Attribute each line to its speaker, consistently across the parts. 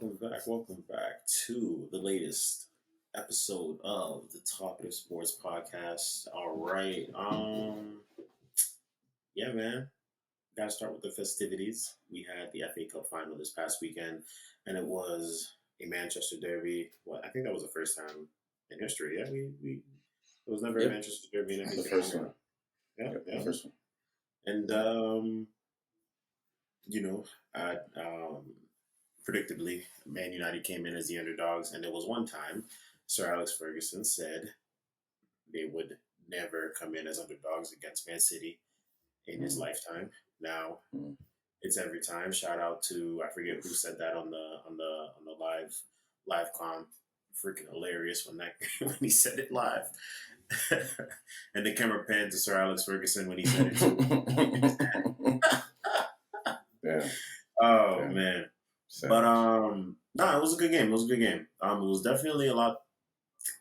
Speaker 1: Welcome back to the latest episode of the Talkative Sports Podcast. All right. Yeah, man. Gotta start with the festivities. We had the FA Cup final this past weekend, and it was a Manchester derby. Well, I think that was the first time in history. Yeah, we it was never a Manchester derby in FA
Speaker 2: The
Speaker 1: Cup.
Speaker 2: first one.
Speaker 1: Yeah,
Speaker 2: The first one.
Speaker 1: And I predictably, Man United came in as the underdogs, and there was one time Sir Alex Ferguson said they would never come in as underdogs against Man City in his lifetime. Now it's every time. Shout out to, I forget who said that on the live com. Freaking hilarious when he said it live. And the camera panned to Sir Alex Ferguson when he said it too.
Speaker 2: Yeah.
Speaker 1: Oh
Speaker 2: Yeah.
Speaker 1: man.
Speaker 2: So,
Speaker 1: But no, it was a good game. It was definitely a lot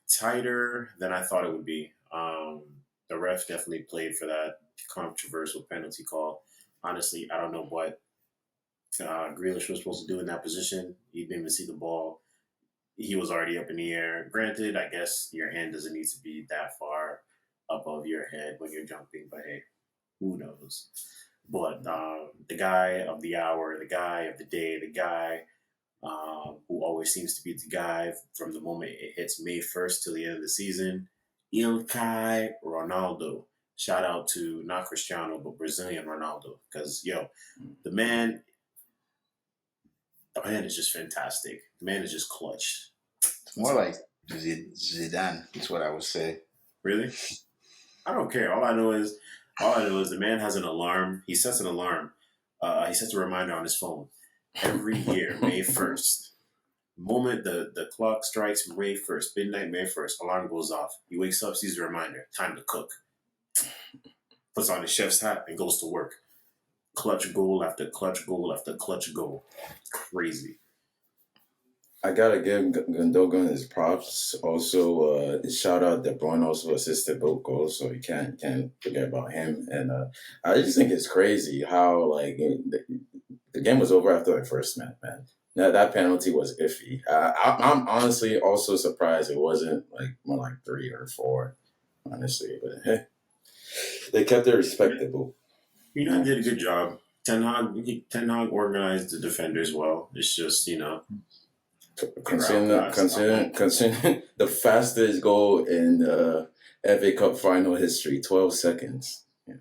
Speaker 1: tighter than I thought it would be. The ref definitely played for that controversial penalty call. Honestly, I don't know what Grealish was supposed to do in that position. He didn't even see the ball. He was already up in the air. Granted, I guess your hand doesn't need to be that far above your head when you're jumping, but hey, who knows? But the guy of the hour, the guy of the day, the guy who always seems to be the guy from the moment it hits May 1st till the end of the season, İlkay Ronaldo. Shout out to not Cristiano, but Brazilian Ronaldo. Because, the man is just fantastic. The man is just clutch.
Speaker 2: it's more like Zidane, is what I would say.
Speaker 1: Really? I don't care. All I know is the man has an alarm. He sets an alarm. He sets a reminder on his phone every year, May 1st. The moment the clock strikes May 1st, midnight May 1st, alarm goes off. He wakes up, sees a reminder, time to cook. Puts on his chef's hat and goes to work. Clutch goal after clutch goal after clutch goal. Crazy.
Speaker 2: I gotta give Gündoğan his props. Also, shout out De Bruyne also assisted both goals, so you can't forget about him. And I just think it's crazy how the game was over after the first minute, man. That penalty was iffy. I'm honestly also surprised it wasn't more like 3 or 4, honestly. But hey, they kept it respectable.
Speaker 1: He did a good job. Ten Hag organized the defenders well. It's just,
Speaker 2: Considering the fastest goal in the FA Cup final history, 12 seconds. Yeah.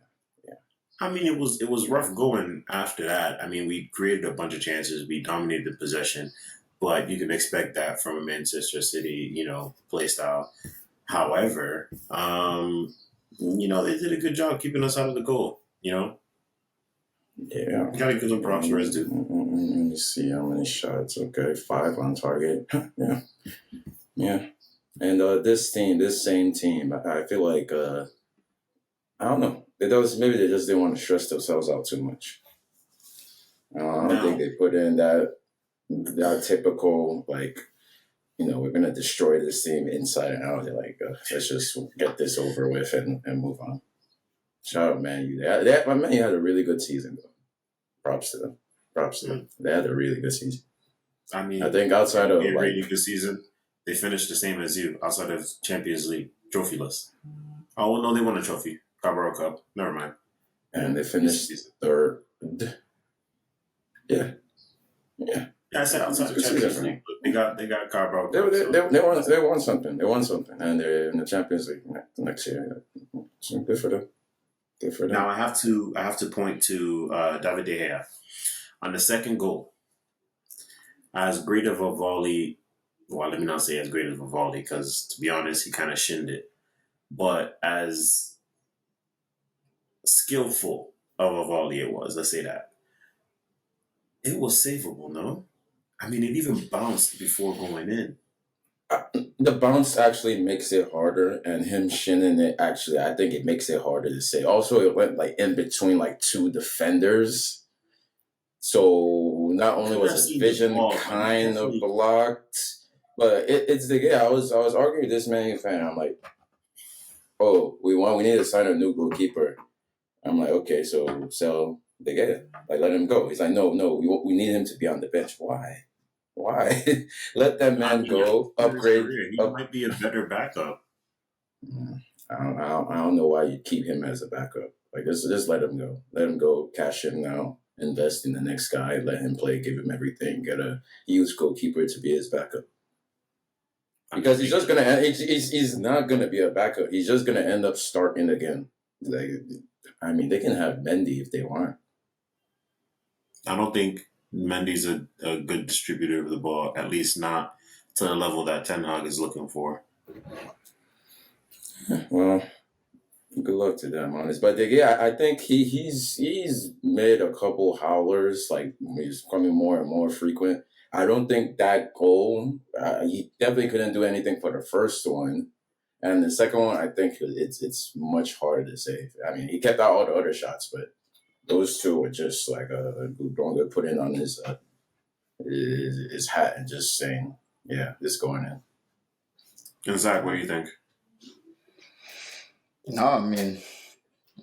Speaker 1: I mean, it was rough going after that. I mean, we created a bunch of chances. We dominated the possession, but you can expect that from a Manchester City, play style. However, they did a good job keeping us out of the goal.
Speaker 2: Yeah.
Speaker 1: Gotta give them props for us, dude.
Speaker 2: Let me see how many shots. Okay, 5 on target. Yeah. And this same team, I feel like I don't know. Maybe they just didn't want to stress themselves out too much. I don't think they put in that typical we're gonna destroy this team inside and out. They're like, let's just get this over with and move on. Shout out Man U. Man U had a really good season though. Props to them. They had a really good season.
Speaker 1: I mean,
Speaker 2: I think outside of
Speaker 1: a really good season, they finished the same as you outside of Champions League, trophyless. Oh well, no, they won a trophy, Carabao Cup. Never mind.
Speaker 2: And they finished third. Yeah.
Speaker 1: Yeah, I said outside of Champions League, but they got Carabao Cup.
Speaker 2: They won something. And they're in the Champions League next year. So good for them.
Speaker 1: Now I have to point to David De Gea on the second goal. As great of a volley, well, let me not say as great of a volley because to be honest, he kind of shinned it. But as skillful of a volley it was, let's say that. It was savable, no? I mean, it even bounced before going in.
Speaker 2: The bounce actually makes it harder, and him shinning it actually, I think it makes it harder to say. Also, it went in between 2 defenders, so not only was his vision kind of blocked, but it's the guy. I was arguing with this Man U fan. I'm like, oh, we need to sign a new goalkeeper. I'm like, okay, so sell the guy, let him go. He's like, no, we need him to be on the bench. Why? Why? Let that
Speaker 1: I
Speaker 2: man
Speaker 1: mean,
Speaker 2: go,
Speaker 1: in his
Speaker 2: upgrade,
Speaker 1: career, he
Speaker 2: up.
Speaker 1: might be a better backup.
Speaker 2: I don't know why you keep him as a backup. Like just let him go. Let him go. Cash in now. Invest in the next guy. Let him play. Give him everything. Get a huge goalkeeper to be his backup. Because he's just gonna. He's not gonna be a backup. He's just gonna end up starting again. Like, I mean, they can have Mendy if they want.
Speaker 1: I don't think Mendy's a good distributor of the ball, at least not to the level that Ten Hag is looking for.
Speaker 2: Well, good luck to them, honest. But yeah, I think he's made a couple howlers. Like he's becoming more and more frequent. I don't think that goal. He definitely couldn't do anything for the first one, and the second one, I think it's much harder to save. I mean, he kept out all the other shots, but those two were just like Gündoğan putting on his hat and just saying, "Yeah, this going in."
Speaker 1: And Zach, what do you think?
Speaker 3: No, I mean,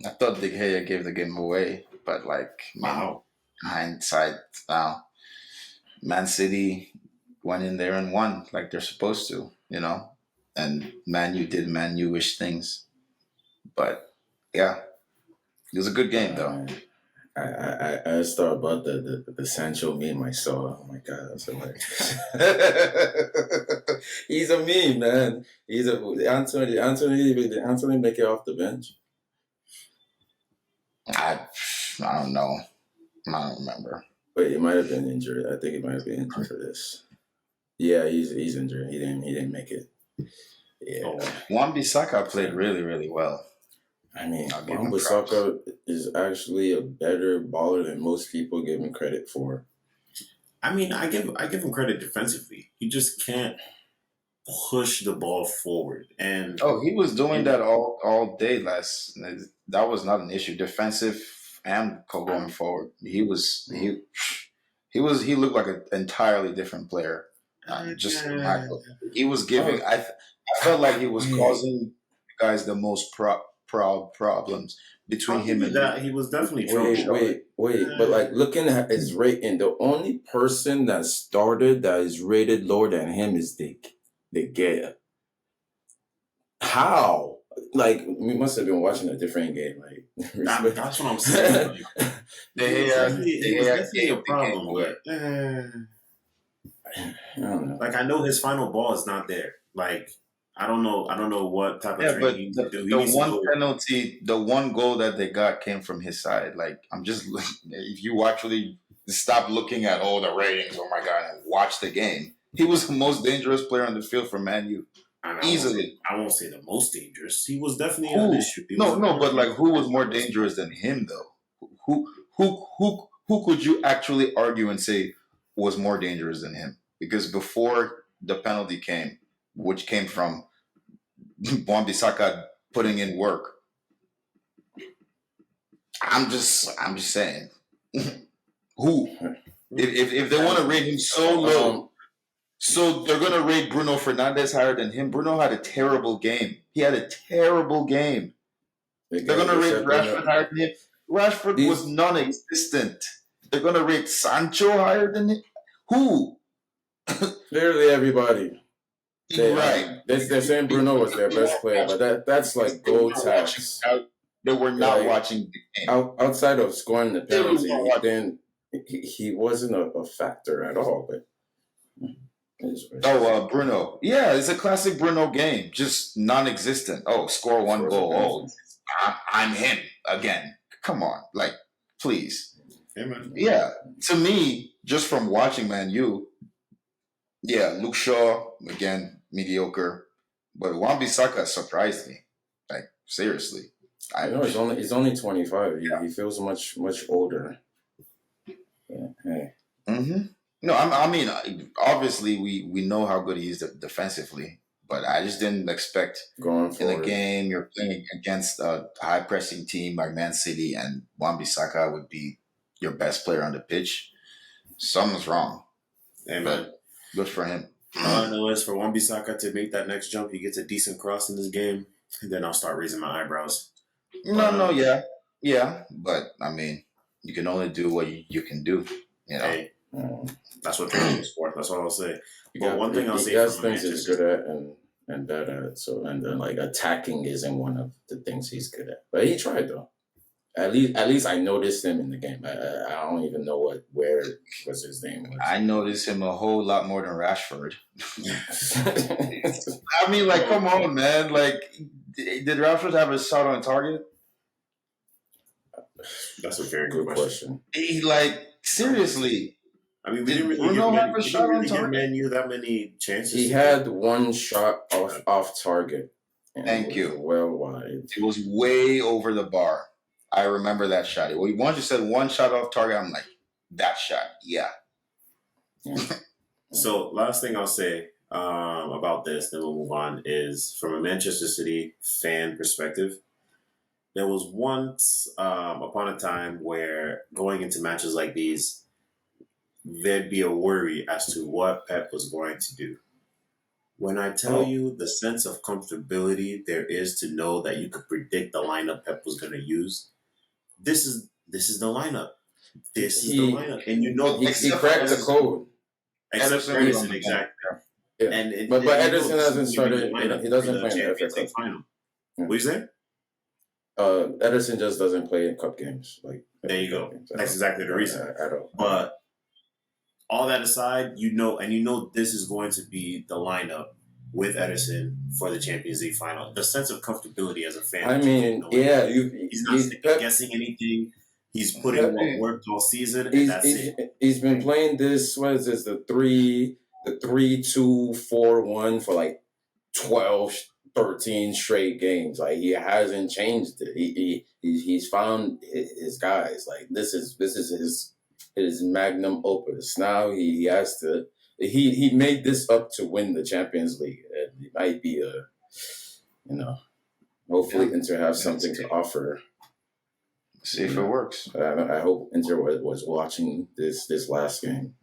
Speaker 3: I thought De Gea gave the game away, but like,
Speaker 1: Wow.
Speaker 3: hindsight now, Man City went in there and won like they're supposed to, and Man U did Man U-ish things. But yeah, it was a good game though.
Speaker 2: I just thought about the Sancho meme I saw. Oh my god, that's hilarious. He's a meme, man. He's a Anthony make it off the bench.
Speaker 3: I don't know. I don't remember.
Speaker 2: But he might have been injured. I think he might have been injured for this. Yeah, he's injured. He didn't make it. Yeah.
Speaker 3: Wan-Bissaka played really, really well.
Speaker 2: I mean,
Speaker 3: I'll give him
Speaker 2: Wan-Bissaka is actually a better baller than most people give him credit for.
Speaker 1: I mean, I give him credit defensively. He just can't push the ball forward. And
Speaker 3: he was doing that all day last. That was not an issue. Defensive and going forward, he looked like an entirely different player. He was giving. I felt like he was causing guys the most problems between him and
Speaker 1: that. He was definitely
Speaker 2: wait. But like looking at his rating, the only person that started that is rated lower than him is De Gea. How? Like we must have been watching a different game. Like
Speaker 1: that's what I'm saying.
Speaker 3: He
Speaker 1: was definitely a problem with.
Speaker 2: I don't know.
Speaker 1: Like I know his final ball is not there. Like I don't know what type of training
Speaker 3: but
Speaker 1: he do.
Speaker 3: The one penalty, the one goal that they got came from his side. Like I'm just, if you actually stop looking at all the ratings, oh my god, and watch the game, he was the most dangerous player on the field for Man U. Easily.
Speaker 1: I won't say the most dangerous. He was definitely an issue.
Speaker 3: But like who was more dangerous than him though? Who could you actually argue and say was more dangerous than him? Because before the penalty came, which came from Wan-Bissaka putting in work. I'm just saying. Who? If they want to rate him so low, so they're gonna rate Bruno Fernandes higher than him. Bruno had a terrible game. He had a terrible game. They're gonna rate Rashford higher than him. Rashford was non-existent. They're gonna rate Sancho higher than him. Who?
Speaker 2: Literally everybody.
Speaker 3: Right.
Speaker 2: They're saying Bruno was their best player, but that's like gold tax.
Speaker 3: They were not watching the game.
Speaker 2: Outside of scoring the penalty, then he wasn't a factor at all. But
Speaker 3: Bruno. Yeah, it's a classic Bruno game. Just non-existent. Score one goal. I'm him again. Come on. Like, please. Yeah. To me, just from watching Man U, Luke Shaw, again, mediocre. But Wan-Bissaka surprised me. Like, seriously.
Speaker 2: I know he's only 25. He feels much older. Yeah. Hey.
Speaker 3: Mm-hmm. No, I mean, obviously we know how good he is defensively, but I just didn't expect
Speaker 2: going forward.
Speaker 3: In a game you're playing against a high pressing team like Man City and Wan-Bissaka would be your best player on the pitch. Something's wrong.
Speaker 1: Amen.
Speaker 3: But good for him.
Speaker 1: All I know is for Wan-Bissaka to make that next jump, he gets a decent cross in this game, and then I'll start raising my eyebrows.
Speaker 3: Yeah. But I mean, you can only do what you can do.
Speaker 1: Hey, That's what training is for. That's all I'll say. But one thing I'll say
Speaker 2: he has
Speaker 1: from
Speaker 2: things he's good at and bad at. So and then like attacking isn't one of the things he's good at. But he tried though. At least I noticed him in the game. I don't even know where was his name was.
Speaker 3: I noticed him a whole lot more than Rashford. I mean, like, come on, man. Like, did Rashford have a shot on target?
Speaker 1: That's a very good question.
Speaker 3: He, like, seriously.
Speaker 1: I mean, we didn't really give Man U that many chances.
Speaker 2: He had one shot off target.
Speaker 3: Thank you.
Speaker 2: Well wide.
Speaker 3: It was way over the bar. I remember that shot. Once you said one shot off target, I'm like, that shot, yeah.
Speaker 1: So, last thing I'll say about this, then we'll move on, is from a Manchester City fan perspective, there was once upon a time where going into matches like these, there'd be a worry as to what Pep was going to do. When I tell you the sense of comfortability there is to know that you could predict the lineup Pep was going to use, this is the lineup. This is the lineup, and you know
Speaker 2: he cracked the code.
Speaker 1: Except for Edison, exactly.
Speaker 2: Yeah. But Edison hasn't started. He doesn't play in the FA Cup
Speaker 1: final. Yeah. What you say?
Speaker 2: Edison just doesn't play in cup games. Like
Speaker 1: there you go. That's exactly the reason. At all. But all that aside, you know this is going to be the lineup with Edison for the Champions League final. The sense of comfortability as a fan.
Speaker 2: I mean, yeah,
Speaker 1: he's not guessing anything. He's putting what worked all season, and that's it.
Speaker 2: He's been playing this. What is this? The 3-2-4-1 for like 12, 13 straight games. Like he hasn't changed it. He's found his guys. Like this is his magnum opus. Now he has to. He made this up to win the Champions League. It might be hopefully Inter have something to offer.
Speaker 3: See if it works.
Speaker 2: I hope Inter was watching this last game.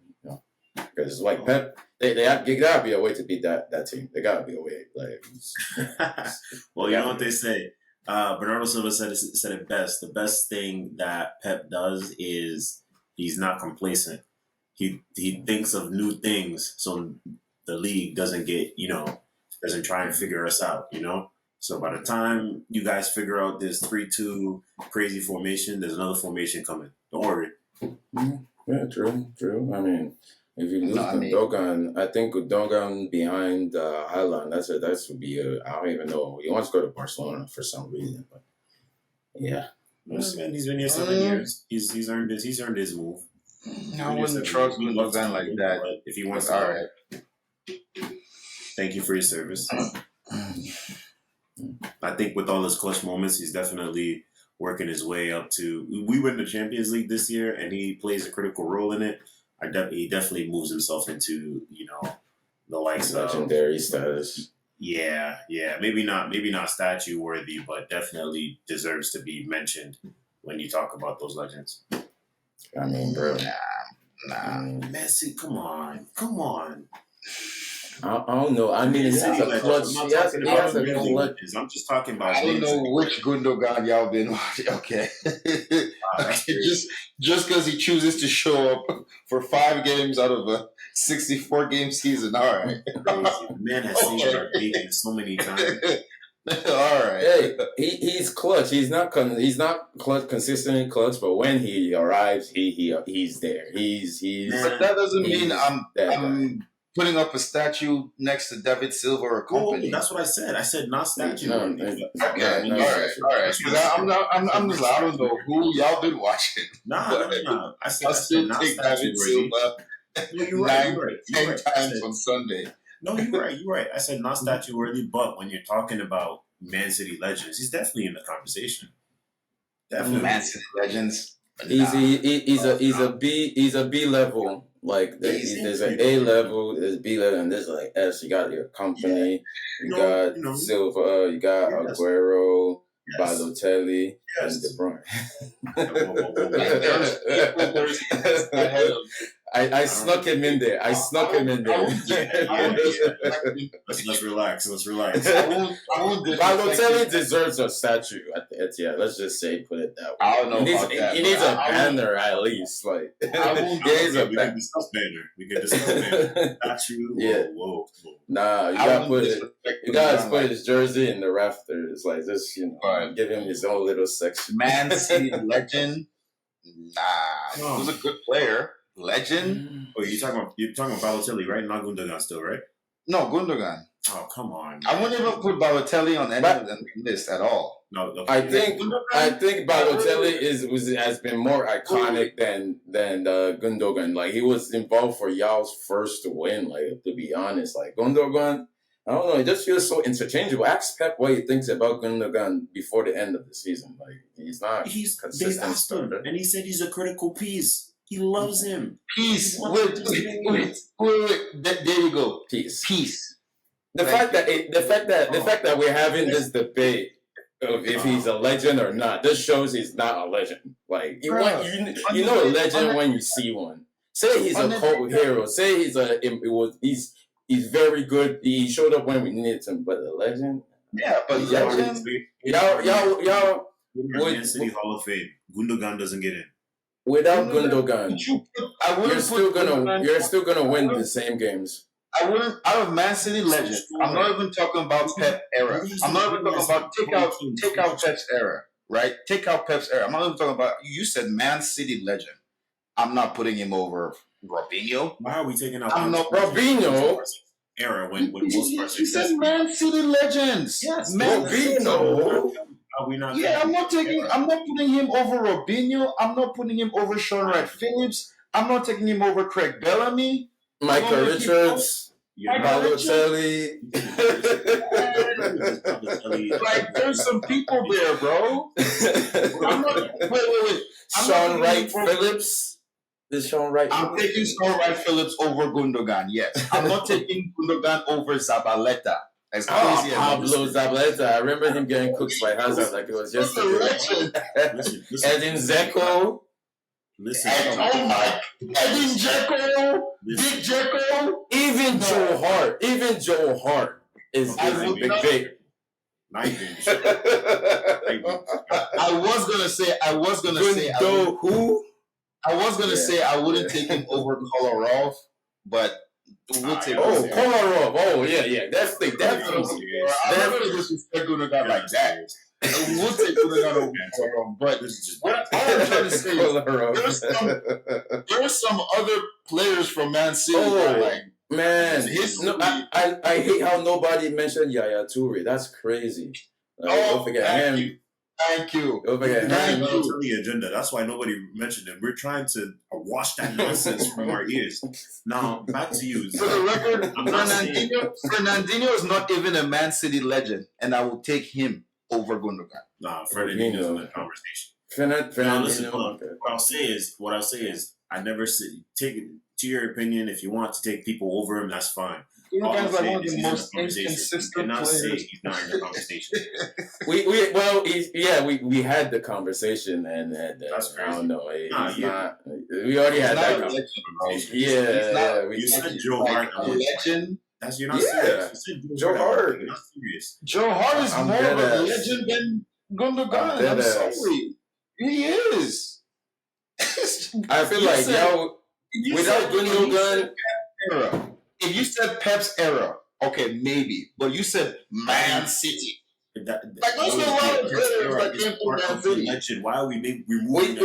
Speaker 2: Because like Pep, they gotta be a way to beat that team. They gotta be a way. Like,
Speaker 1: well, you know what they say. Bernardo Silva said it best. The best thing that Pep does is he's not complacent. He thinks of new things, so the league doesn't try and figure us out. So by the time you guys figure out this 3-2 crazy formation, there's another formation coming. Don't worry.
Speaker 2: Yeah, true. I mean, if you lose Gündoğan, I think Gündoğan behind Haaland, that would be I don't even know. He wants to go to Barcelona for some reason, but yeah.
Speaker 1: Man, he's been here 7 years. He's earned his move.
Speaker 3: I wouldn't trust Gündoğan like that.
Speaker 1: If he wants to, all right. Thank you for your service. I think with all his clutch moments, he's definitely working his way up to. We win the Champions League this year, and he plays a critical role in it. He definitely moves himself into the likes of
Speaker 2: legendary status.
Speaker 1: Yeah. Maybe not statue worthy, but definitely deserves to be mentioned when you talk about those legends.
Speaker 2: I mean, bro.
Speaker 3: Nah.
Speaker 1: Messi, come on.
Speaker 2: I don't know. I mean, it's a clutch.
Speaker 1: I'm just talking about.
Speaker 3: I don't know which Gündoğan y'all been watching. Okay, just because he chooses to show up for 5 games out of a 64-game season. All right,
Speaker 1: the man has seen our beating so many times.
Speaker 3: All right.
Speaker 2: Hey, he's clutch. He's not clutch consistently clutch, but when he arrives, he's there. He's.
Speaker 3: But that doesn't mean I'm putting up a statue next to David Silva or company.
Speaker 1: Oh, that's what I said. I said not statue.
Speaker 3: Okay, all right. I'm just. I don't know who y'all been watching.
Speaker 1: Nah. I
Speaker 3: still
Speaker 1: not
Speaker 3: take David Silva.
Speaker 1: No, you're right.
Speaker 3: 10 times on Sunday.
Speaker 1: No, you're right. I said not statue worthy, but when you're talking about Man City legends, he's definitely in the conversation. Definitely.
Speaker 3: Man City legends.
Speaker 2: He's a B level. Like there's an A level, there's B level, and there's like S. You got your company, you got Silva, you got Aguero, Balotelli, and De Bruyne. I snuck him in there. I snuck him in there.
Speaker 1: Let's relax. Let's relax.
Speaker 3: I won't
Speaker 2: Balotelli deserves a statue. Yeah, let's just say, put it that way.
Speaker 3: I don't know
Speaker 2: He needs,
Speaker 3: about that.
Speaker 2: he needs a banner at least. Like,
Speaker 1: We can discuss banner. We can discuss banner. Statue.
Speaker 2: Yeah.
Speaker 1: Whoa.
Speaker 2: Nah, you gotta put it. You gotta put his jersey in the rafters. Like, just
Speaker 3: Right.
Speaker 2: give him his own little section.
Speaker 3: Man City legend. Nah, he was a good player. Legend.
Speaker 1: Oh, you're talking about Balotelli, right? Not Gündoğan still, right?
Speaker 3: No, Gundogan.
Speaker 1: Oh, come on. Man.
Speaker 3: I wouldn't even put Balotelli on any of the list at all.
Speaker 1: No,
Speaker 2: I think Balotelli has been more iconic than Gündoğan. Like, he was involved for y'all's first win. Like, to be honest, like Gündoğan, I don't know. It just feels so interchangeable. Ask Pep what he thinks about Gündoğan before the end of the season. Like, he's not consistent starter.
Speaker 1: And he said he's a critical piece. He loves him.
Speaker 3: Peace. Wait. There you go. Peace.
Speaker 2: The fact that we're having this debate of if he's a legend or not, this shows he's not a legend. Like, you know a legend when you see one. Say he's a cult hero. Say he's very good. He showed up when we needed him, but a legend.
Speaker 3: Yeah, but legend.
Speaker 2: Y'all.
Speaker 1: Man City Hall of Fame. Gündoğan doesn't get in.
Speaker 2: Without Gündoğan, you're still gonna win the same games.
Speaker 3: I wouldn't out of Man City legend. I'm not even talking about Pep era. I'm not even talking about take out Pep's era, right? Take out Pep's era. I'm not even talking about. You said Man City legend. I'm not putting him over Robinho.
Speaker 1: Why are we taking out
Speaker 2: Robinho
Speaker 1: era when most of our
Speaker 3: You
Speaker 1: success?
Speaker 3: said Man City legends.
Speaker 1: Yes,
Speaker 2: Robinho.
Speaker 1: Are we not?
Speaker 3: Yeah, I'm not putting him over Robinho. I'm not putting him over Sean Wright Phillips. I'm not taking him over Craig Bellamy.
Speaker 2: Michael Richards, Balotelli.
Speaker 3: Like, there's some people there, bro. I'm not, wait.
Speaker 2: Sean Wright Phillips. Is Sean Wright?
Speaker 3: I'm taking Sean Wright Phillips over Gündoğan. Yes, I'm not taking Gündoğan over Zabaleta. As crazy as
Speaker 2: Pablo Zabaleta. I remember him getting cooked by Hazard like it was yesterday. Edin Dzeko.
Speaker 1: Listen.
Speaker 3: Oh my! Edin Dzeko, Big Dzeko,
Speaker 2: even Joe Hart is big.
Speaker 1: Not even.
Speaker 3: I was gonna say I wouldn't take him over Kolarov, but we'll take
Speaker 2: Kolarov. Oh yeah, definitely.
Speaker 3: I'm not gonna disrespect Gündoğan like that. We'll take Gündoğan over Kolarov, but what I'm trying to say is there are some other players from Man City.
Speaker 2: Man, I hate how nobody mentioned Yaya Toure. That's crazy. Don't forget him.
Speaker 3: Thank you.
Speaker 2: Don't forget him.
Speaker 1: On the agenda. That's why nobody mentioned him. We're trying to wash that nonsense from our ears. Now, back to you.
Speaker 3: For the record, Fernandinho is not even a Man City legend, and I will take him over Gündoğan.
Speaker 1: Nah, Fernandinho's in the conversation.
Speaker 2: Fernandinho.
Speaker 1: Listen, what I'll say is, I never say take it to your opinion. If you want to take people over him, that's fine.
Speaker 3: Gündoğan's like one of the most inconsistent
Speaker 1: players. Say he's not in the conversation.
Speaker 2: we had the conversation and
Speaker 1: that's crazy.
Speaker 2: I don't know. We already had that conversation.
Speaker 1: You said Joe Hart
Speaker 3: a legend.
Speaker 1: That's you're not serious. You said
Speaker 2: Joe Hart.
Speaker 1: You're not serious.
Speaker 3: Joe Hart is more of a legend than Gündoğan. I'm sorry, he is.
Speaker 2: I feel like without Gündoğan.
Speaker 3: If you said Pep's era, okay, maybe. But you said Man City. There's a lot of players that came from Man City.
Speaker 1: Legend. Why are we removing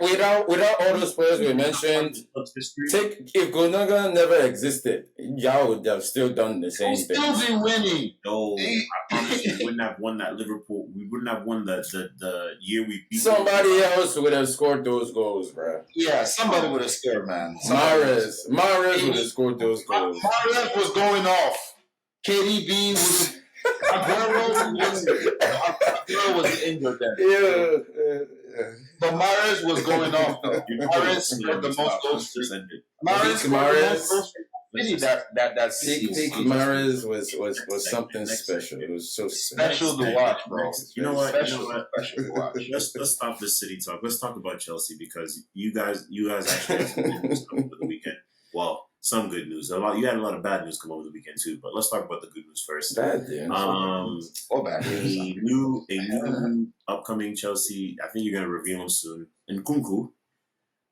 Speaker 2: without all those players we mentioned? If Gündoğan never existed, y'all would have still done the same thing.
Speaker 3: Still be winning.
Speaker 1: No, I promise you, we wouldn't have won that Liverpool. We wouldn't have won the year we beat.
Speaker 2: Somebody else would have scored those goals, bro.
Speaker 3: Yeah, somebody would have scored, man.
Speaker 2: Mahrez would have scored those goals.
Speaker 3: Mahrez was going off. KDB was. Aguero was injured then. Yeah. But Mahrez was going off. Mahrez scored the most goals. City that
Speaker 2: Peak
Speaker 3: season.
Speaker 2: Mahrez was something special. It was so
Speaker 3: Special to watch, bro.
Speaker 1: You know what?
Speaker 3: Special to watch.
Speaker 1: Let's stop this City talk. Let's talk about Chelsea because you guys actually had some good news come over the weekend. Well, some good news. You had a lot of bad news come over the weekend too. But let's talk about the good news first.
Speaker 2: Bad news.
Speaker 3: Bad news.
Speaker 1: A new upcoming Chelsea. I think you're gonna reveal him soon. Nkunku.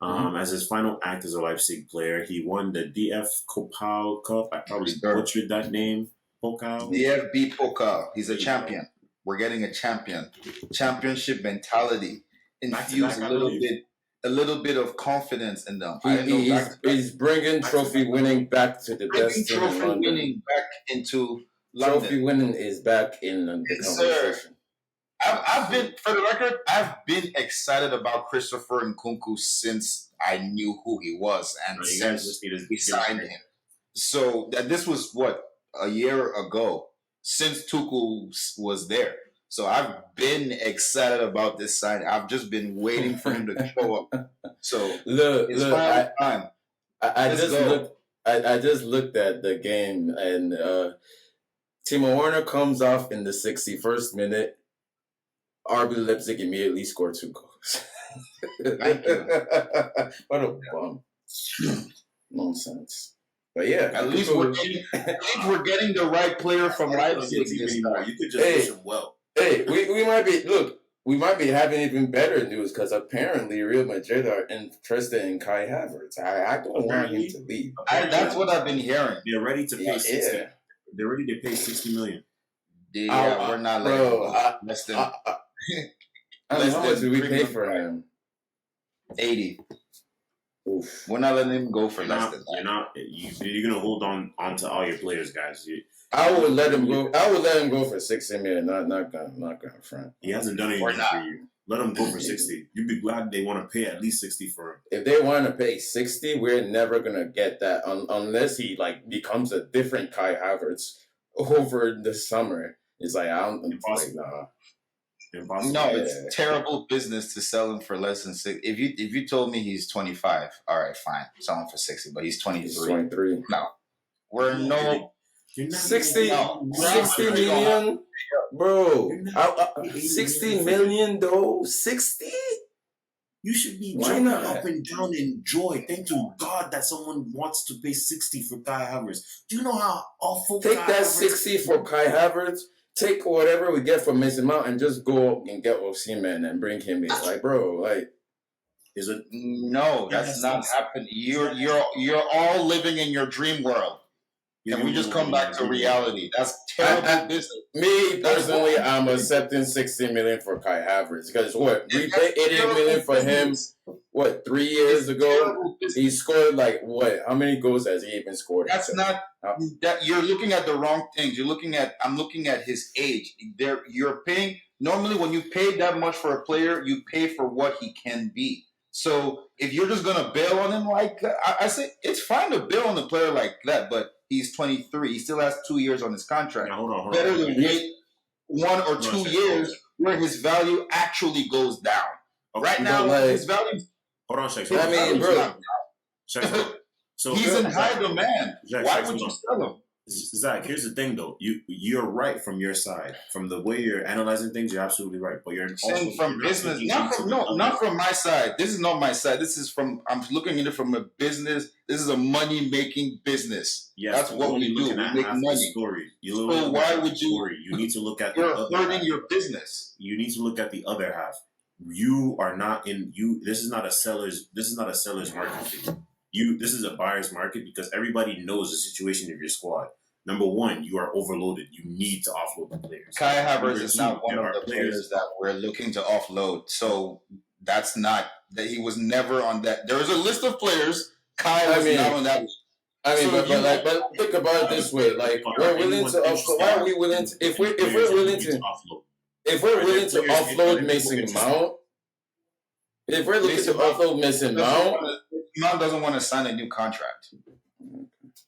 Speaker 1: As his final act as a Leipzig player, he won the DF Kopal Cup. I probably butchered that name. Pokal.
Speaker 3: DFB Pokal. He's a champion. We're getting a champion. Championship mentality. Infuse a little bit of confidence in them.
Speaker 2: He's bringing trophy winning back to the best team in London.
Speaker 3: Winning back into London.
Speaker 2: Trophy winning is back in the conversation.
Speaker 3: I've been excited about Christopher Nkunku since I knew who he was and since we signed him. So this was a year ago since Tuchel was there. So I've been excited about this sign. I've just been waiting for him to show up. So it's time.
Speaker 2: I just looked at the game and Timo Werner comes off in the 61st minute. RB Leipzig immediately scored 2 goals.
Speaker 3: Thank you.
Speaker 2: What a bum. Nonsense. But yeah,
Speaker 3: at least we're getting the right player from Leipzig this time.
Speaker 1: You could just wish him well.
Speaker 2: Hey, we might be having even better news because apparently Real Madrid are interested in Kai Havertz. I don't want him to leave.
Speaker 3: That's what I've been hearing.
Speaker 1: They're ready to pay 60. Yeah. They're ready to pay 60 million.
Speaker 3: Yeah, we're not letting go. Less than.
Speaker 2: How much do we pay for him?
Speaker 3: 80.
Speaker 2: Oof.
Speaker 3: We're not letting him go for less than that.
Speaker 1: You're gonna hold on to all your players, guys.
Speaker 2: I would let him go. I would let him go for 60 million. Not gonna front.
Speaker 1: He hasn't done anything for you. Let him go for 60. You'd be glad they want to pay at least 60 for him.
Speaker 2: If they want to pay 60, we're never gonna get that unless he becomes a different Kai Havertz over the summer. It's like impossible.
Speaker 1: Impossible.
Speaker 3: No, it's terrible business to sell him for less than 60. If you told me he's 25, all right, fine, sell him for 60. But he's 23.
Speaker 2: He's 23.
Speaker 3: No, we're no
Speaker 2: 60 million, bro. 60 million though. 60.
Speaker 1: You should be jumping up and down in joy. Thank you, God, that someone wants to pay 60 for Kai Havertz. Do you know how awful?
Speaker 2: Take that 60 for Kai Havertz. Take whatever we get from Mason Mount and just go and get Osimhen and bring him in. Like, bro,
Speaker 1: is it?
Speaker 3: No, that's not happening. You're all living in your dream world. Can we just come back to reality? That's terrible business.
Speaker 2: Me personally, I'm accepting 60 million for Kai Havertz because we paid 80 million for him. 3 years ago? He scored how many goals has he even scored?
Speaker 3: That's not that you're looking at the wrong things. I'm looking at his age. You're paying normally when you pay that much for a player, you pay for what he can be. So if you're just gonna bail on him like that, I say it's fine to bail on a player like that, but he's 23. He still has 2 years on his contract.
Speaker 1: Now, hold on.
Speaker 3: Better than wait 1 or 2 years where his value actually goes down. Right now, his value.
Speaker 1: Hold on, Shaq.
Speaker 2: I mean, bro.
Speaker 1: So
Speaker 3: he's in high demand. Why would you sell him?
Speaker 1: Zach, here's the thing, though. You're right from your side. From the way you're analyzing things, you're absolutely right. But you're
Speaker 3: saying from business, not from my side. This is not my side. This is I'm looking at it from a business. This is a money-making business.
Speaker 1: Yes,
Speaker 3: that's what we do. We make money. So why would you?
Speaker 1: You need to look at.
Speaker 3: You're hurting your business.
Speaker 1: You need to look at the other half. You are not in. This is not a seller's. This is not a seller's market. This is a buyer's market because everybody knows the situation of your squad. Number one, you are overloaded. You need to offload the players.
Speaker 3: Kai Havertz is not one of the players that we're looking to offload. So that's not that he was never on that. There is a list of players. Kai was not on that.
Speaker 2: But think about it this way: we're willing to offload. Why are we willing to? If we're willing to offload Mason Mount, if we're looking to offload Mason Mount,
Speaker 3: Mount doesn't want to sign a new contract.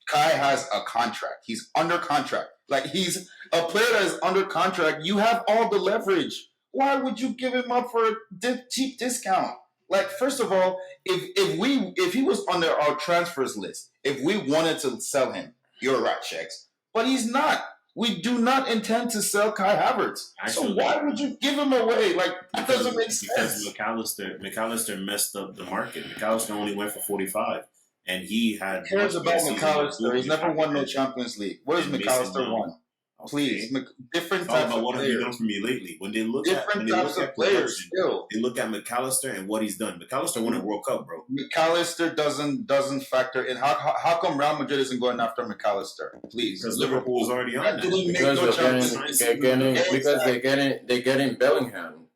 Speaker 3: Kai has a contract. He's under contract. He's a player that is under contract. You have all the leverage. Why would you give him up for a cheap discount? Like, first of all, if he was on our transfers list, if we wanted to sell him, you're right, Shex. But he's not. We do not intend to sell Kai Havertz.
Speaker 1: Actually,
Speaker 3: so why would you give him away? Like, that doesn't make
Speaker 1: because
Speaker 3: sense.
Speaker 1: McAllister messed up the market. McAllister only went for 45, and he had.
Speaker 3: Who cares about McAllister? He's never won no Champions League. What has McAllister won? Please, different types of
Speaker 1: what have you
Speaker 3: players.
Speaker 1: done for me lately? When they look
Speaker 3: Different
Speaker 1: at
Speaker 3: types of players. Still,
Speaker 1: they look at McAllister and what he's done. McAllister won a World Cup, bro.
Speaker 3: McAllister doesn't factor in. How come Real Madrid isn't going after McAllister? Please,
Speaker 1: Because Liverpool's already on that.
Speaker 2: Because they're getting Bellingham,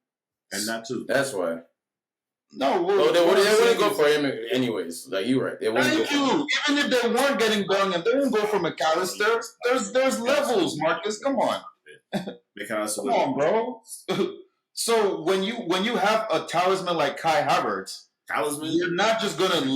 Speaker 1: and that too.
Speaker 2: That's why.
Speaker 3: No,
Speaker 2: they wouldn't go for him anyways. Like you're right. They wouldn't
Speaker 3: Thank you. Even if they weren't getting Bellingham, they wouldn't go for McAllister. There's levels, Marcus. Come on. Come on, bro. So when you have a talisman like Kai Havertz, you're not just gonna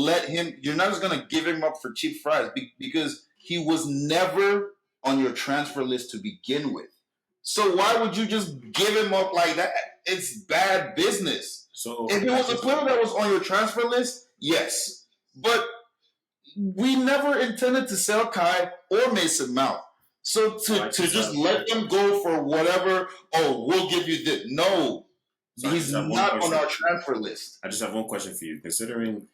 Speaker 3: you're not just gonna give him up for cheap fries because he was never on your transfer list to begin with. So why would you just give him up like that? It's bad business. So if it was a player that was on your transfer list, yes. But we never intended to sell Kai or Mason Mount. So to just let them go for whatever, we'll give you this. No. He's not on our transfer list.
Speaker 1: I just have one question for you. Considering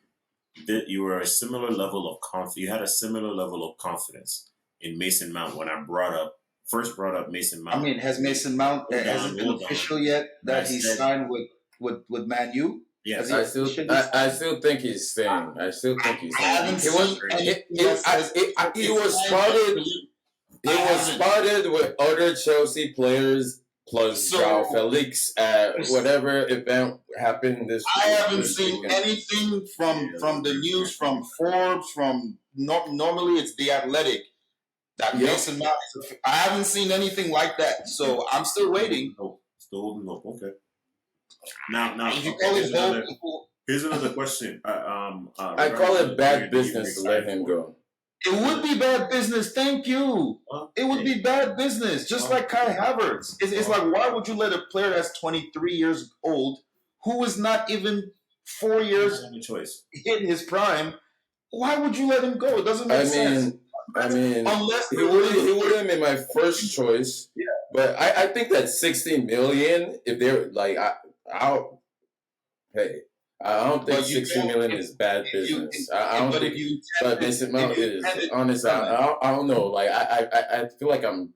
Speaker 1: that you were a similar level of you had a similar level of confidence in Mason Mount when I first brought up Mason Mount.
Speaker 3: I mean, has Mason Mount hasn't been official yet that he signed with Man U?
Speaker 2: Yes, I still think he's staying. I still think he's staying. He was spotted. He was spotted with other Chelsea players plus João Felix at whatever event happened this week.
Speaker 3: I haven't seen anything from the news, from Forbes, from normally it's The Athletic that Mason Mount. I haven't seen anything like that, so I'm still waiting.
Speaker 1: Still holding up. Okay. Now, here's another question.
Speaker 2: I call it bad business to let him go.
Speaker 3: It would be bad business. Thank you. It would be bad business, just like Kai Havertz. It's like, why would you let a player that's 23 years old, who is not even 4 years hit his prime, why would you let him go? It doesn't make sense.
Speaker 2: Unless he wouldn't be my first choice. Yeah. But I think that 60 million, if they're like, I don't think 60 million is bad business. I don't think. But Mason Mount is honest. I don't know. Like I feel like I'm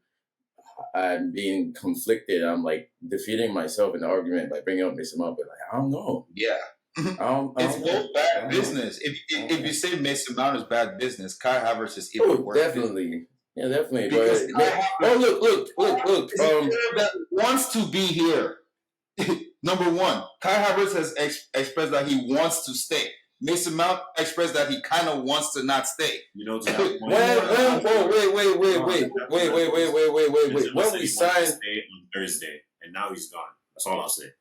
Speaker 2: being conflicted. I'm like defeating myself in the argument by bringing up Mason Mount. But like I don't know.
Speaker 3: Yeah. It's both bad business. If you say Mason Mount is bad business, Kai Havertz is even worse.
Speaker 2: Definitely. Yeah, definitely.
Speaker 3: Because
Speaker 2: look.
Speaker 3: That wants to be here. Number one, Kai Havertz has expressed that he wants to stay. Mason Mount expressed that he kind of wants to not stay.
Speaker 1: You know,
Speaker 2: wait. When we signed
Speaker 1: on Thursday, and now he's gone. That's all I'll say.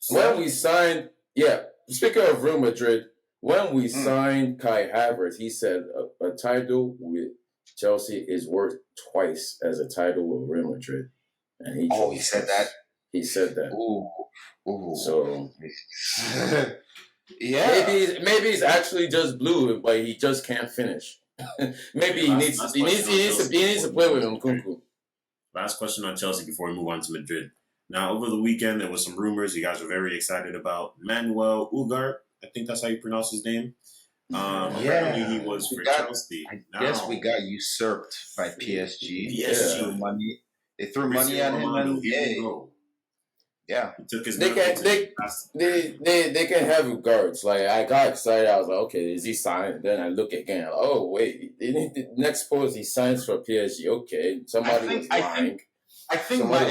Speaker 2: When we signed, speaking of Real Madrid, when we signed Kai Havertz, he said a title with Chelsea is worth twice as a title with Real Madrid, and
Speaker 3: he said that.
Speaker 2: He said that.
Speaker 3: Ooh.
Speaker 2: So maybe he's actually just blue, but he just can't finish. Maybe he needs to play with Nkunku.
Speaker 1: Last question on Chelsea before we move on to Madrid. Now, over the weekend, there was some rumors you guys were very excited about. Manuel Ugarte, I think that's how you pronounce his name. Apparently he was for Chelsea.
Speaker 3: I guess we got usurped by PSG. They threw money at him and yeah.
Speaker 1: He took his
Speaker 2: they can have guards. Like I got excited. I was like, okay, is he signed? Then I look again. Like, oh wait, the next post he signs for PSG. Okay, somebody was lying.
Speaker 3: I think my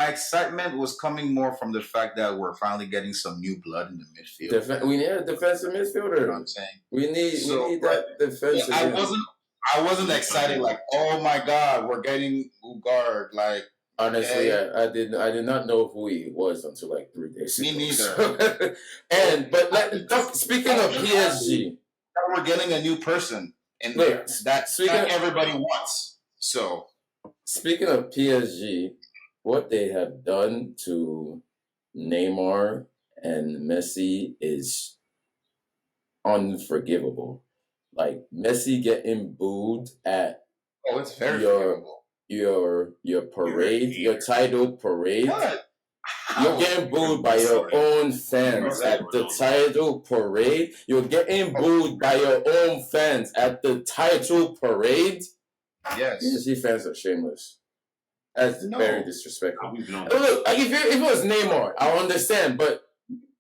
Speaker 3: excitement was coming more from the fact that we're finally getting some new blood in the midfield.
Speaker 2: We need a defensive midfielder. You know what I'm saying? We need that defensive.
Speaker 3: I wasn't excited like, oh my god, we're getting Ugarte. Like
Speaker 2: honestly, I did not know who he was until like 3 days ago.
Speaker 3: Me neither.
Speaker 2: Speaking of PSG,
Speaker 3: we're getting a new person, and that's what everybody wants. So
Speaker 2: speaking of PSG, what they have done to Neymar and Messi is unforgivable. Like Messi getting booed at
Speaker 3: Oh, it's very
Speaker 2: your
Speaker 3: forgivable.
Speaker 2: your parade, your title parade.
Speaker 3: What?
Speaker 2: You're
Speaker 3: How?
Speaker 2: getting booed by your own fans at the title parade. You're getting booed by your own fans at the title parade.
Speaker 3: Yes.
Speaker 2: PSG fans are shameless. That's very disrespectful. Look, like if it was Neymar, I'll understand, but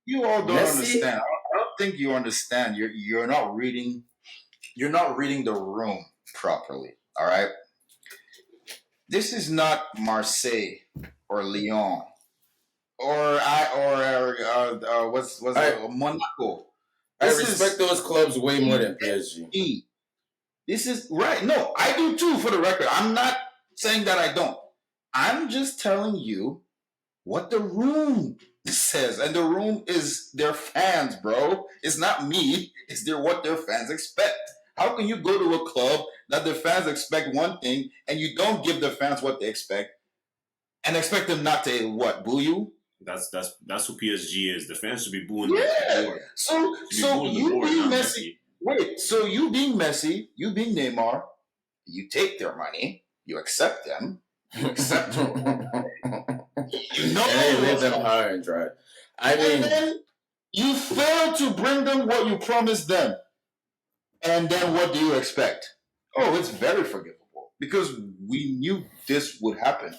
Speaker 3: you all don't
Speaker 2: Messi?
Speaker 3: understand. I don't think you understand. You're not reading. You're not reading the room properly. All right. This is not Marseille or Lyon or what's Monaco.
Speaker 2: I respect those clubs way more than PSG.
Speaker 3: This is right. No, I do too. For the record, I'm not saying that I don't. I'm just telling you what the room says, and the room is their fans, bro. It's not me. It's what their fans expect. How can you go to a club that the fans expect one thing, and you don't give the fans what they expect, and expect them not to what, boo you?
Speaker 1: That's who PSG is. The fans should be booing.
Speaker 3: Yeah. So you being Messi. Wait. So you being Messi, you being Neymar, you take their money, you accept them, you accept them. You know
Speaker 2: they live them high and dry. I mean,
Speaker 3: and then you fail to bring them what you promised them. And then what do you expect? Oh, it's very forgivable because we knew this would happen,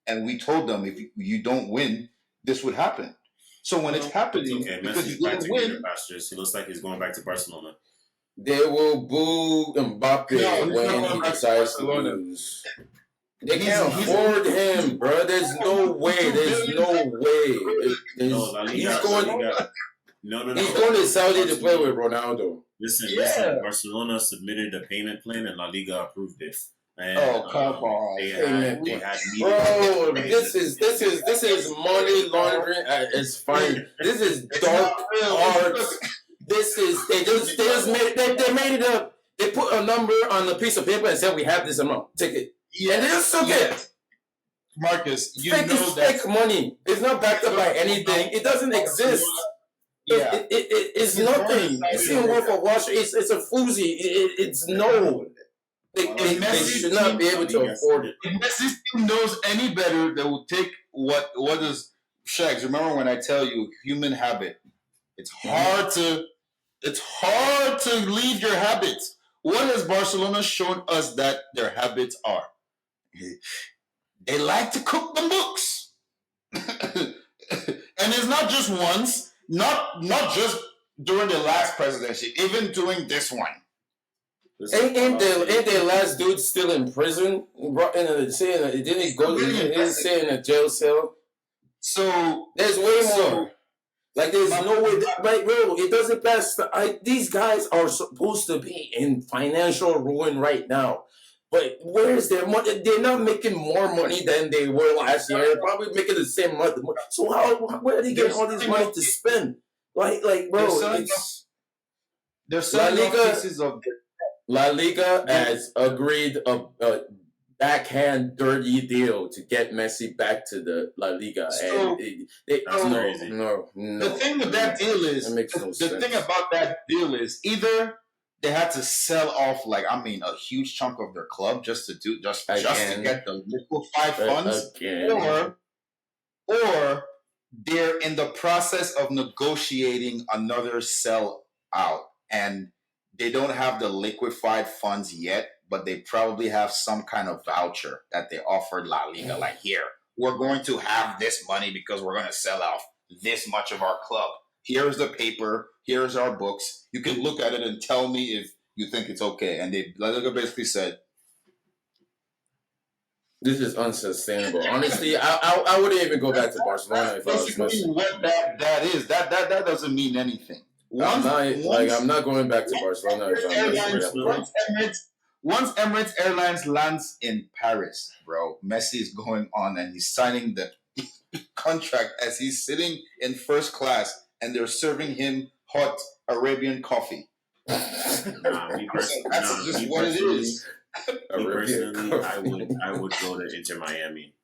Speaker 3: and we told them if you don't win, this would happen. So when it's happening, because
Speaker 1: Messi's back to greener pastures. He looks like he's going back to Barcelona.
Speaker 2: They will boo Mbappe when he decides to lose. They can't afford him, bro. There's no way. There's no way. He's going.
Speaker 1: No.
Speaker 2: He's going to Saudi to play with Ronaldo.
Speaker 1: Listen. Barcelona submitted a payment plan and La Liga approved it. And,
Speaker 3: come on!
Speaker 1: They had
Speaker 2: bro, this is money laundering at its fine. This is dark arts. This is they made it up. They put a number on a piece of paper and said we have this amount. Take it. Yeah, and they just took it.
Speaker 3: Marcus, you
Speaker 2: fake
Speaker 3: know that
Speaker 2: fake money. It's not backed up by anything. It doesn't exist.
Speaker 3: Yeah,
Speaker 2: it's nothing. It's in Wolf of Wall Street. It's a floozy. It's no. They should not be able to afford it.
Speaker 3: If Messi team knows any better, they will take what is Shags. Remember when I tell you human habit? It's hard to leave your habits. What has Barcelona shown us that their habits are? They like to cook the books. And it's not just once, not just during the last presidency, even during this one.
Speaker 2: Ain't their last dude still in prison? Didn't he go? Didn't stay in a jail cell.
Speaker 3: So
Speaker 2: there's way more. Like there's no way. Like bro, it doesn't pass. These guys are supposed to be in financial ruin right now. But where's their money? They're not making more money than they were last year. They're probably making the same money. So where are they getting all this money to spend? Like bro,
Speaker 3: they're selling pieces of.
Speaker 2: La Liga has agreed a backhand dirty deal to get Messi back to the La Liga.
Speaker 3: So,
Speaker 2: no.
Speaker 3: The thing with that deal is, the thing about that deal is either they had to sell off a huge chunk of their club just to get the liquefied funds, or they're in the process of negotiating another sell out and they don't have the liquefied funds yet, but they probably have some kind of voucher that they offered La Liga. Like, here, we're going to have this money because we're going to sell off this much of our club. Here's the paper. Here's our books. You can look at it and tell me if you think it's okay. And La Liga basically said,
Speaker 2: this is unsustainable. Honestly, I wouldn't even go back to Barcelona if I was Messi.
Speaker 3: What that is. That doesn't mean anything.
Speaker 2: I'm not going back to Barcelona.
Speaker 3: Once Emirates Airlines lands in Paris, bro, Messi is going on and he's signing the contract as he's sitting in first class and they're serving him hot Arabian coffee. That's just what it is.
Speaker 1: Personally, I would go to Inter Miami.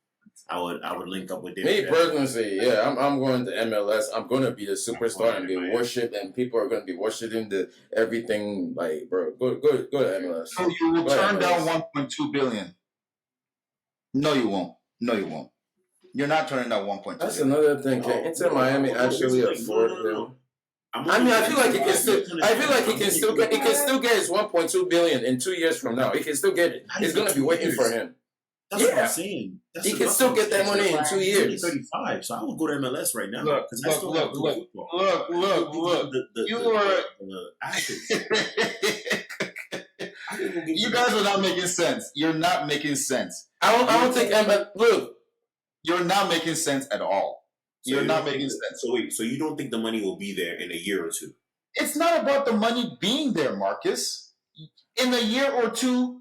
Speaker 1: I would link up with
Speaker 2: Me
Speaker 1: David.
Speaker 2: personally, yeah, I'm going to MLS. I'm gonna be the superstar and be worshipped, and people are gonna be worshiping the everything. Like, bro, go to MLS.
Speaker 3: So you will
Speaker 2: Go to
Speaker 3: turn down
Speaker 2: MLS.
Speaker 3: 1.2 billion. No, you won't. No, you won't. You're not turning down 1.2
Speaker 2: That's
Speaker 3: billion.
Speaker 2: another thing. Can Inter Miami actually afford him? I mean, I feel like he can still. I feel like he can still get. He can still get his 1.2 billion in 2 years from now. He can still get it. It's gonna be waiting for him.
Speaker 1: That's what
Speaker 2: Yeah.
Speaker 1: I'm saying.
Speaker 2: He can still get that money in 2
Speaker 1: He's
Speaker 2: years.
Speaker 1: 35, so I would go to MLS right now
Speaker 3: Look,
Speaker 1: because I still have good football.
Speaker 3: look. You are. You guys are not making sense. You're not making sense.
Speaker 2: I don't think MLS. Look,
Speaker 3: You're not making sense at all. You're not making sense.
Speaker 1: So wait, so you don't think the money will be there in a year or two?
Speaker 3: It's not about the money being there, Marcus. In a year or two,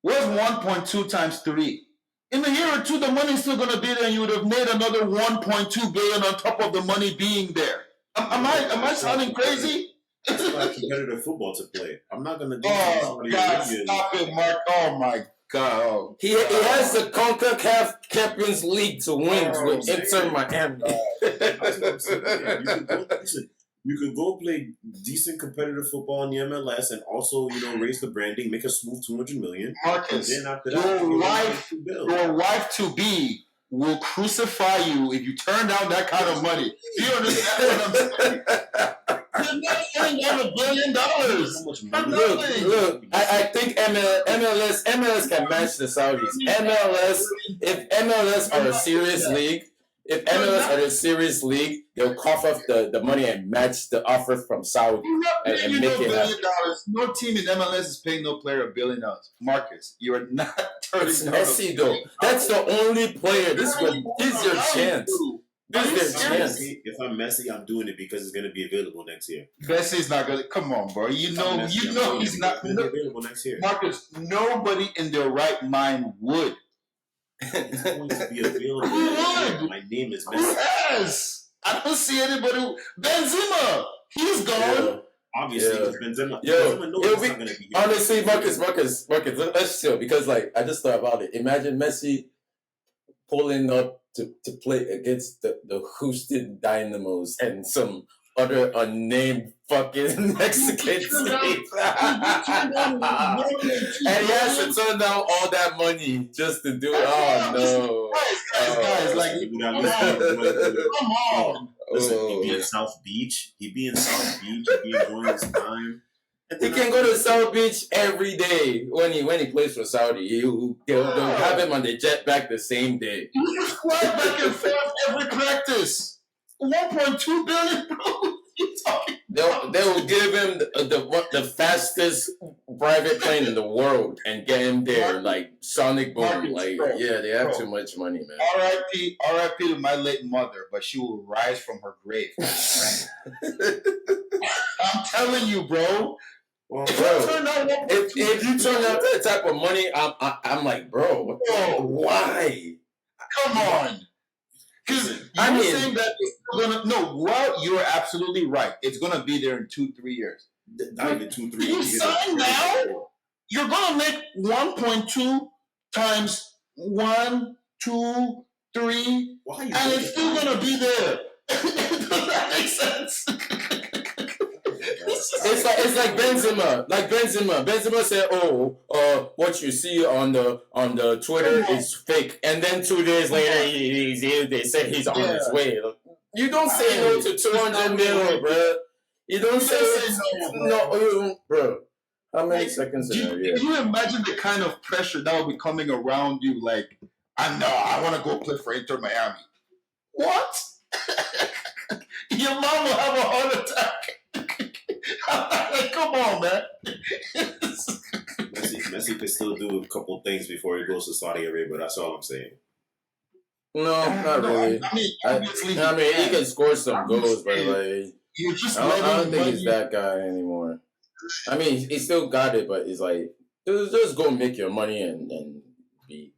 Speaker 3: what's 1.2 times 3? In a year or two, the money's still going to be there, and you would have made another 1.2 billion on top of the money being there. Am I sounding crazy?
Speaker 1: That's why competitive football to play. I'm not going to do
Speaker 3: Oh, God, stop it, Mark. Oh, my God.
Speaker 2: he has the CONCACAF Champions League to win with Inter Miami.
Speaker 1: That's what I'm saying. You could go play decent competitive football in the MLS and also, raise the branding, make a smooth 200 million.
Speaker 3: Marcus,
Speaker 1: And then after that,
Speaker 3: your wife to be will crucify you if you turn down that kind of money. Do you understand what I'm saying? You're not turning down $1 billion.
Speaker 2: Look, I think MLS can match the Saudis. If MLS are a serious league, they'll cough up the money and match the offer from Saudi and make it happen.
Speaker 3: No team in MLS is paying no player $1 billion. Marcus, you are not turning
Speaker 2: It's
Speaker 3: down
Speaker 2: Messi though. That's the only player. This is your chance. This is their chance.
Speaker 1: If I'm Messi, I'm doing it because it's going to be available next year.
Speaker 3: Messi's not going to. Come on, bro. You know he's not
Speaker 1: going to be available next year.
Speaker 3: Marcus, nobody in their right mind would.
Speaker 1: It's going to be available. My name is Messi.
Speaker 3: Yes. I don't see anybody. Benzema, he's gone.
Speaker 1: Yeah. Obviously, because Benzema.
Speaker 2: Benzema
Speaker 1: knows it's not going to be here.
Speaker 2: Honestly, Marcus, let's chill because I just thought about it. Imagine Messi pulling up to play against the Houston Dynamos and some other unnamed fucking Mexican team. And he has to turn down all that money just to do it. Oh, no.
Speaker 3: Guys, come on.
Speaker 1: Listen, he'd be in South Beach. He'd be enjoying his time.
Speaker 2: He can go to South Beach every day when he plays for Saudi. They'll have him on the jet back the same day.
Speaker 3: You just fly back and forth every practice. 1.2 billion, bro.
Speaker 2: They will give him the fastest private plane in the world and get him there like Sonic Boom. They have too much money, man.
Speaker 3: R.I.P. to my late mother, but she will rise from her grave. I'm telling you, bro.
Speaker 2: Well, if you turn out that type of money, I'm like, bro, why?
Speaker 3: Come on. Because you're saying that it's gonna you're absolutely right. It's gonna be there in 2-3 years.
Speaker 1: Not even 2-3 years.
Speaker 3: You sign now, you're gonna make 1.2 times 1, 2, 3, and it's still gonna be there. Does that make sense?
Speaker 2: It's like Benzema. Benzema said, what you see on the Twitter is fake. And then 2 days later, they said he's on his way. You don't say no to 200 million, bro. You don't say no, bro. How many seconds in there?
Speaker 3: Can you imagine the kind of pressure that will be coming around you? Like, I want to go play for Inter Miami. What? Your mom will have a heart attack. Come on, man.
Speaker 1: Messi could still do a couple things before he goes to Saudi Arabia. That's all I'm saying.
Speaker 2: No, not really. I mean, he can score some goals, but I don't think he's that guy anymore. I mean, he still got it, but it's like just go make your money and be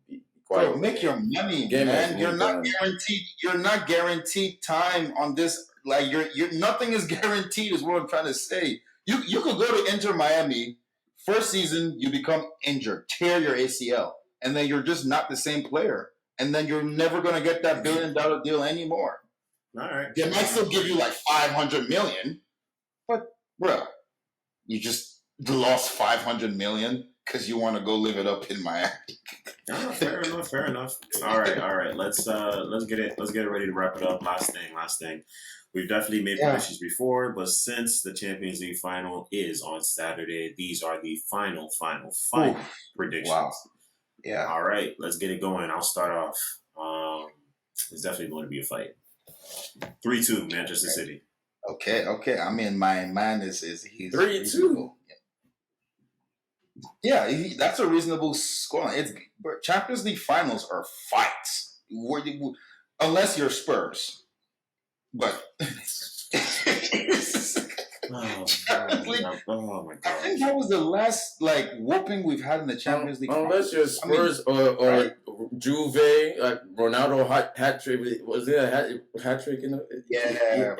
Speaker 2: quiet.
Speaker 3: Bro, make your money, man. You're not guaranteed. You're not guaranteed time on this. Like you're nothing is guaranteed. Is what I'm trying to say. You could go to Inter Miami. First season, you become injured, tear your ACL, and then you're just not the same player. and then you're never going to get that $1 billion deal anymore.
Speaker 1: All right.
Speaker 3: They might still give you like $500 million, but bro, you just lost $500 million because you want to go live it up in Miami.
Speaker 1: Oh, fair enough. Fair enough. All right. Let's get it ready to wrap it up. Last thing. We've definitely made predictions before, but since the Champions League final is on Saturday, these are the final predictions.
Speaker 3: Wow. Yeah.
Speaker 1: All right, let's get it going. I'll start off. It's definitely going to be a fight. 3-2, Manchester City.
Speaker 3: Okay. I mean, my man is he's
Speaker 2: 3-2.
Speaker 3: Yeah, that's a reasonable score. But Champions League finals are fights. Unless you're Spurs. But
Speaker 1: Oh my god!
Speaker 3: I think that was the last whooping we've had in the Champions League.
Speaker 2: Unless you're Spurs or Juve, like Ronaldo hat trick. Was there a hat trick in the?
Speaker 3: Yeah,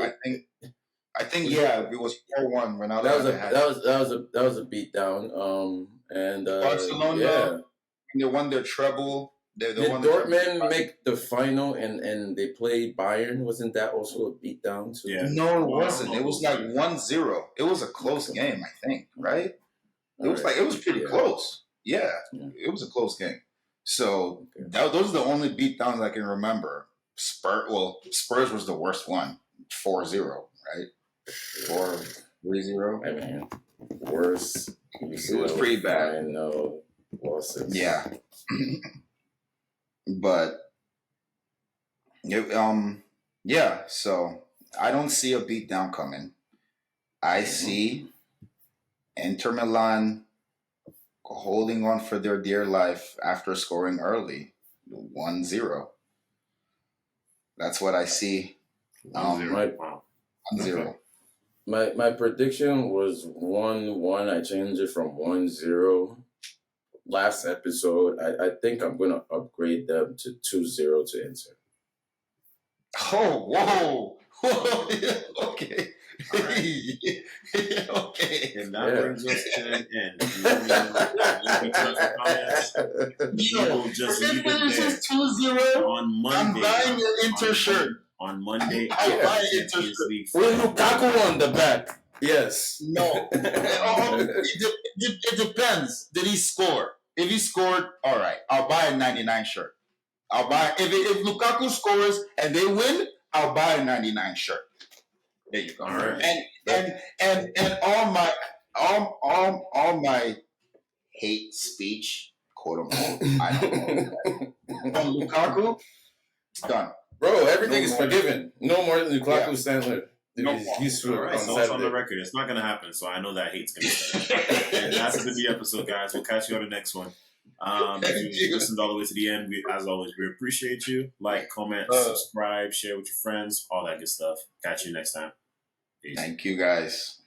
Speaker 3: I think it was 4-1. Ronaldo.
Speaker 2: That was a beatdown. And
Speaker 3: Barcelona, they won their treble. Did
Speaker 2: Dortmund make the final and they played Bayern? Wasn't that also a beatdown too?
Speaker 1: Yeah.
Speaker 3: No, it wasn't. It was like 1-0. It was a close game, I think, right? It was pretty close. Yeah, it was a close game. So those are the only beatdowns I can remember. Spurs was the worst one. 4-0, right? 4-3-0.
Speaker 2: I mean, worse.
Speaker 3: It was pretty bad.
Speaker 2: I know losses.
Speaker 3: Yeah. But so I don't see a beatdown coming. I see Inter Milan holding on for their dear life after scoring early, 1-0. That's what I see. 1-0.
Speaker 2: My prediction was 1-1. I changed it from 1-0. Last episode, I think I'm going to upgrade them to 2-0 to Inter.
Speaker 3: Oh, whoa. Okay.
Speaker 1: Right.
Speaker 3: Okay.
Speaker 1: And that brings us to an end. We will just leave it there.
Speaker 3: 2-0.
Speaker 1: On Monday.
Speaker 3: I'm buying your Inter shirt.
Speaker 1: On Monday,
Speaker 3: I'm buying Inter shirt.
Speaker 2: With Lukaku on the back. Yes.
Speaker 3: No. It depends. Did he score? If he scored, all right, I'll buy a 99 shirt. I'll buy if Lukaku scores and they win, I'll buy a 99 shirt. There you go.
Speaker 1: All right.
Speaker 3: And all my hate speech, quote unquote, I don't know. On Lukaku, done.
Speaker 2: Bro, everything is forgiven. No more than Lukaku Sandler. He's
Speaker 1: all right, so it's on the record. It's not going to happen, so I know that hate's going to start. And that's it for the episode, guys. We'll catch you on the next one. If you listened all the way to the end, as always, we appreciate you. Like, comment, subscribe, share with your friends, all that good stuff. Catch you next time. Peace.
Speaker 3: Thank you, guys.